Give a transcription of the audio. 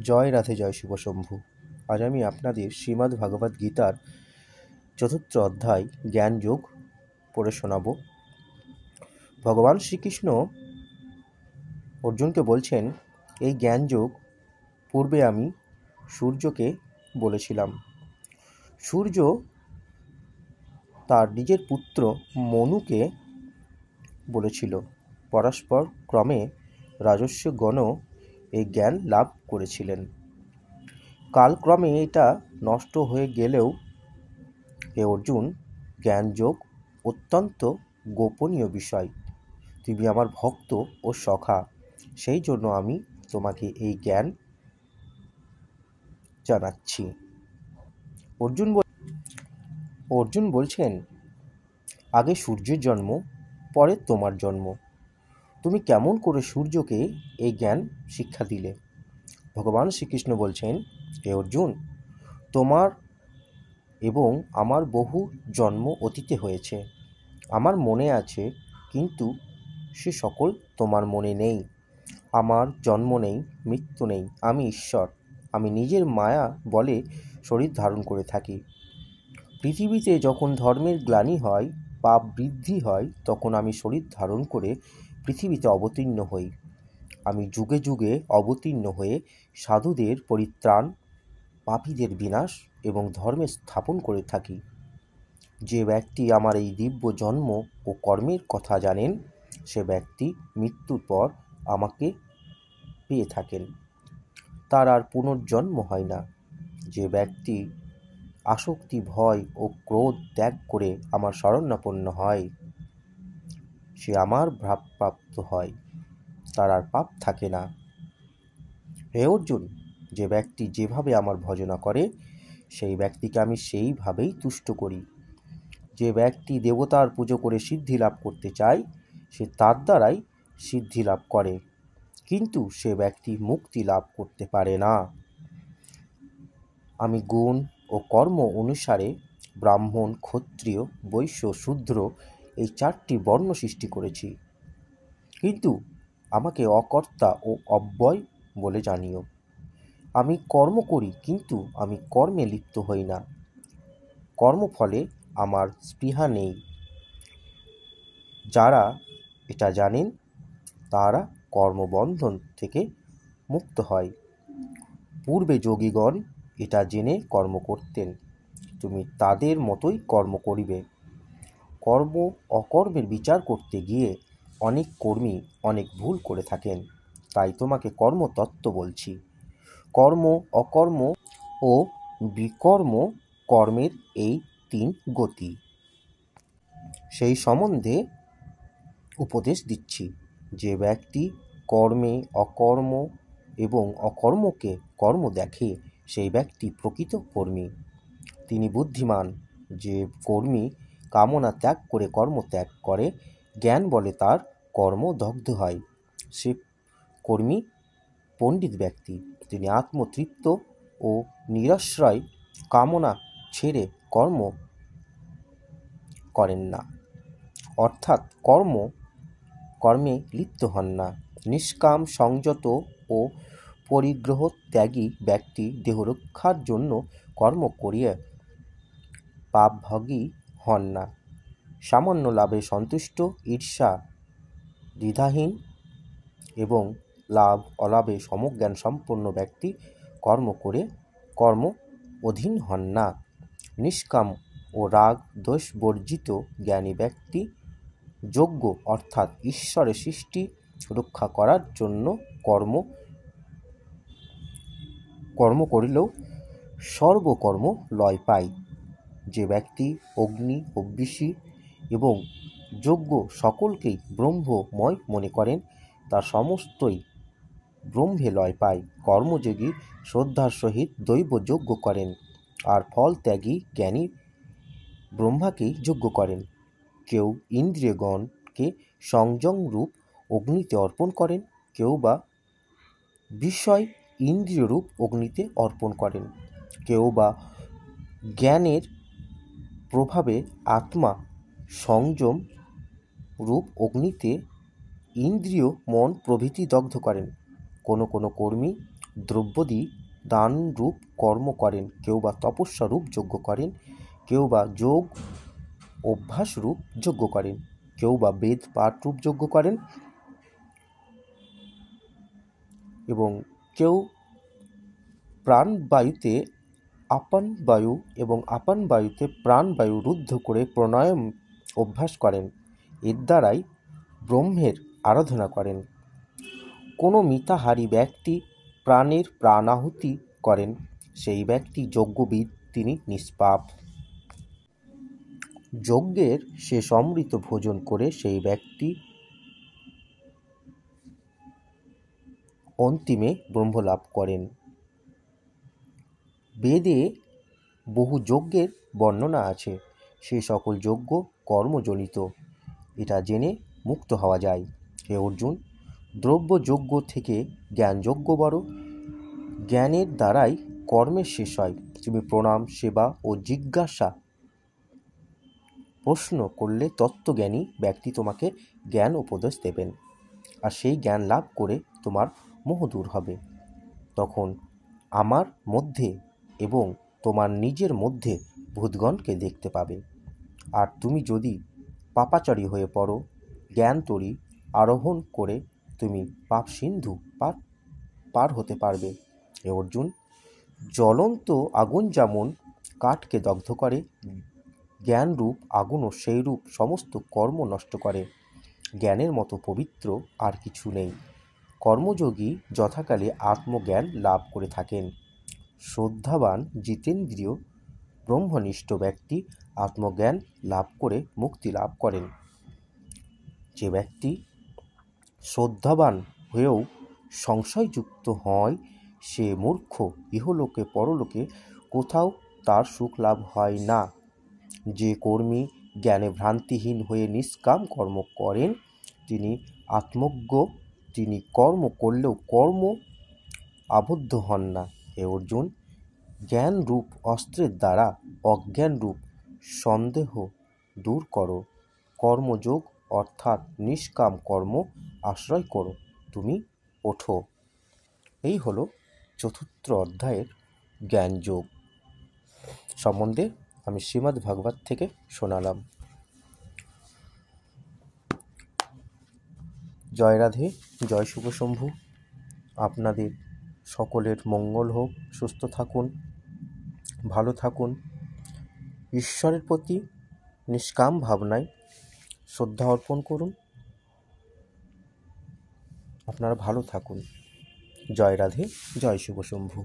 জয় রাধে, জয় শিব শম্ভু। আজ আমি আপনাদের শ্রীমদ্ ভাগবত গীতার ৪র্থ অধ্যায় জ্ঞানযোগ পড়ে শোনাব। ভগবান শ্রীকৃষ্ণ অর্জুনকে বলছেন, এই জ্ঞানযোগ পূর্বে আমি সূর্যকে বলেছিলাম। সূর্য তার নিজের পুত্র মনুকে বলেছিল। পরস্পর ক্রমে রাজস্বগণও এই জ্ঞান লাভ করেছিলেন। কালক্রমে এটা নষ্ট হয়ে গেলেও হে অর্জুন, জ্ঞানযোগ অত্যন্ত গোপনীয় বিষয়। তুমি আমার ভক্ত ও সখা, সেই জন্য আমি তোমাকে এই জ্ঞান জানাচ্ছি। অর্জুন বলছেন, আগে সূর্যের জন্ম, পরে তোমার জন্ম। তুমি কেমন করে সূর্যকে এই জ্ঞান শিক্ষা দিলে? ভগবান শ্রীকৃষ্ণ বলছেন, হে অর্জুন, তোমার এবং আমার বহু জন্ম অতীতে হয়েছে। আমার মনে আছে, কিন্তু সে সকল তোমার মনে নেই। আমার জন্ম নেই, মৃত্যু নেই, আমি ঈশ্বর। আমি নিজের মায়া বলে শরীর ধারণ করে থাকি। পৃথিবীতে যখন ধর্মের গ্লানি হয়, পাপ বৃদ্ধি হয়, তখন আমি শরীর ধারণ করে পৃথিবীতে অবতীর্ণ হই। আমি যুগে যুগে অবতীর্ণ হয়ে সাধুদের পরিত্রাণ, পাপীদের বিনাশ এবং ধর্মে স্থাপন করে থাকি। যে ব্যক্তি আমার এই দিব্য জন্ম ও কর্মের কথা জানেন, সে ব্যক্তি মৃত্যুর পর আমাকে পেয়ে থাকেন। তার আর পুনর্জন্ম হয় না। যে ব্যক্তি আসক্তি, ভয় ও ক্রোধ ত্যাগ করে আমার শরণাপন্ন হয়, সে আমার ভাবপ্রাপ্ত হয়। তার আর পাপ থাকে না। হে অর্জুন, যে ব্যক্তি যেভাবে আমার ভজনা করে, সেই ব্যক্তিকে আমি সেইভাবেই তুষ্ট করি। যে ব্যক্তি দেবতার পুজো করে সিদ্ধি লাভ করতে চায়, সে তার দ্বারাই সিদ্ধি লাভ করে, কিন্তু সে ব্যক্তি মুক্তি লাভ করতে পারে না। আমি গুণ ও কর্ম অনুসারে ব্রাহ্মণ, ক্ষত্রিয়, বৈশ্য, শূদ্র এই 4টি বর্ণ সৃষ্টি করেছি, কিন্তু আমাকে অকর্তা ও অব্যয় বলে জানিও। আমি কর্ম করি, কিন্তু আমি কর্মে লিপ্ত হই না। কর্মফলে আমার স্পৃহা নেই। যারা এটা জানেন, তারা কর্মবন্ধন থেকে মুক্ত হয়। পূর্বে যোগীগণ এটা জেনে কর্ম করতেন। তুমি তাদের মতোই কর্ম করিবে। কর্ম অকর্মের বিচার করতে গিয়ে অনেক কর্মী অনেক ভুল করে থাকেন। তাই তোমাকে কর্মতত্ত্ব বলছি। কর্ম, অকর্ম ও বিকর্ম কর্মের এই 3 গতি, সেই সম্বন্ধে উপদেশ দিচ্ছি। যে ব্যক্তি কর্মে, অকর্ম এবং অকর্মকে কর্ম দেখে, সেই ব্যক্তি প্রকৃত কর্মী। তিনি বুদ্ধিমান। যে কর্মী কামনা ত্যাগ করে কর্ম ত্যাগ করে, জ্ঞান বলে তার কর্ম দগ্ধ হয়, সে কর্মী পণ্ডিত ব্যক্তি। তিনি আত্মতৃপ্ত ও নিরাশ্রয় কামনা ছেড়ে কর্ম করেন না, অর্থাৎ কর্মে লিপ্ত হন না। নিষ্কাম, সংযত ও পরিগ্রহ ত্যাগী ব্যক্তি দেহরক্ষার জন্য কর্ম করিয়া পাপভোগী হন না। সামান্য লাভে সন্তুষ্ট, ঈর্ষা দ্বিধাহীন এবং লাভ অলাভে সমজ্ঞান সম্পন্ন ব্যক্তি কর্ম করে কর্ম অধীন হন না। নিষ্কাম ও রাগ দোষ বর্জিত জ্ঞানী ব্যক্তি যোগ্য, অর্থাৎ ঈশ্বরের সৃষ্টি রক্ষা করার জন্য কর্ম করিলেও সর্বকর্ম লয় পায়। যে ব্যক্তি অগ্নি, হব্যিষী এবং যজ্ঞ সকলকেই ব্রহ্মময় মনে করেন, তার সমস্তই ব্রহ্মে লয় পায়। কর্মযোগী শ্রদ্ধার সহিত দৈব যজ্ঞ করেন, আর ফল ত্যাগী জ্ঞানী ব্রহ্মাকেই যজ্ঞ করেন। কেউ ইন্দ্রিয়গণকে সংযমরূপ অগ্নিতে অর্পণ করেন, কেউ বা বিষয় ইন্দ্রিয়রূপ অগ্নিতে অর্পণ করেন, কেউ বা জ্ঞানের প্রভাবে আত্মা সংযম রূপ অগ্নিতে ইন্দ্রিয়, মন প্রভৃতি দগ্ধ করেন। কোনো কর্মী দ্রব্যাদি দান রূপ কর্ম করেন, কেউ বা তপস্যা রূপ যজ্ঞ করেন, কেউ বা যোগ অভ্যাস রূপ যজ্ঞ করেন, কেউ বা বেদ পাঠ রূপ যজ্ঞ করেন, এবং কেউ প্রাণবায়ুতে আপান বায়ু এবং আপান বায়ুতে প্রাণবায়ু রুদ্ধ করে প্রাণায়াম অভ্যাস করেন। এর দ্বারাই ব্রহ্মের আরাধনা করেন। কোনো মিতাহারী ব্যক্তি প্রাণের প্রাণাহুতি করেন, সেই ব্যক্তি যজ্ঞবিদ, তিনি নিষ্পাপ। যজ্ঞের শেষ অমৃত ভোজন করে সেই ব্যক্তি অন্তিমে ব্রহ্মলাভ করেন। বেদে বহু যজ্ঞের বর্ণনা আছে, সে সকল যজ্ঞ কর্মজনিত, এটা জেনে মুক্ত হওয়া যায়। হে অর্জুন, দ্রব্যযজ্ঞ থেকে জ্ঞানযজ্ঞ বড়। জ্ঞানের দ্বারাই কর্মের শেষ হয়। তুমি প্রণাম, সেবা ও জিজ্ঞাসা প্রশ্ন করলে তত্ত্বজ্ঞানী ব্যক্তি তোমাকে জ্ঞান উপদেশ দেবেন, আর সেই জ্ঞান লাভ করে তোমার মোহ দূর হবে। তখন আমার মধ্যে এবং তোমার নিজের মধ্যে ভূতগণকে দেখতে পাবে। আর তুমি যদি পাপাচারী হয়ে পড়ো, জ্ঞান তরী আরোহণ করে তুমি পাপ সিন্ধু পার হতে পারবে। হে অর্জুন, জ্বলন্ত আগুন যেমন কাঠকে দগ্ধ করে, জ্ঞানরূপ আগুনও সেইরূপ সমস্ত কর্ম নষ্ট করে। জ্ঞানের মতো পবিত্র আর কিছু নেই। কর্মযোগী যথাকালে আত্মজ্ঞান লাভ করে থাকেন। শ্রদ্ধাবান জিতেন্দ্রিয় ব্রহ্মনিষ্ঠ ব্যক্তি আত্মজ্ঞান লাভ করে মুক্তি লাভ করেন। যে ব্যক্তি শ্রদ্ধাবান হয়েও সংশয়যুক্ত হয়, সে মূর্খ, ইহলোকে পরলোকে কোথাও তার সুখ লাভ হয় না। যে কর্মী জ্ঞানে ভ্রান্তিহীন হয়ে নিষ্কাম কর্ম করেন, তিনি আত্মজ্ঞ, তিনি কর্ম করলেও কর্ম আবদ্ধ হন না। হে অর্জুন, জ্ঞানরূপ অস্ত্রের দ্বারা অজ্ঞানরূপ সন্দেহ দূর করো। কর্মযোগ অর্থাৎ নিষ্কাম কর্ম আশ্রয় করো, তুমি ওঠো। এই হলো চতুর্থ অধ্যায়ের জ্ঞানযোগ সম্বন্ধে আমি শ্রীমদ্ ভাগবত থেকে শোনালাম। জয় রাধে, জয় শুভ শম্ভু। আপনাদের সকলের মঙ্গল হোক, সুস্থ থাকুন, ভালো থাকুন, ঈশ্বরের প্রতি নিষ্কাম ভাবনায় শ্রদ্ধা অর্পণ করুন। আপনারা ভালো থাকুন। জয় রাধে, জয় শুভ শম্ভু।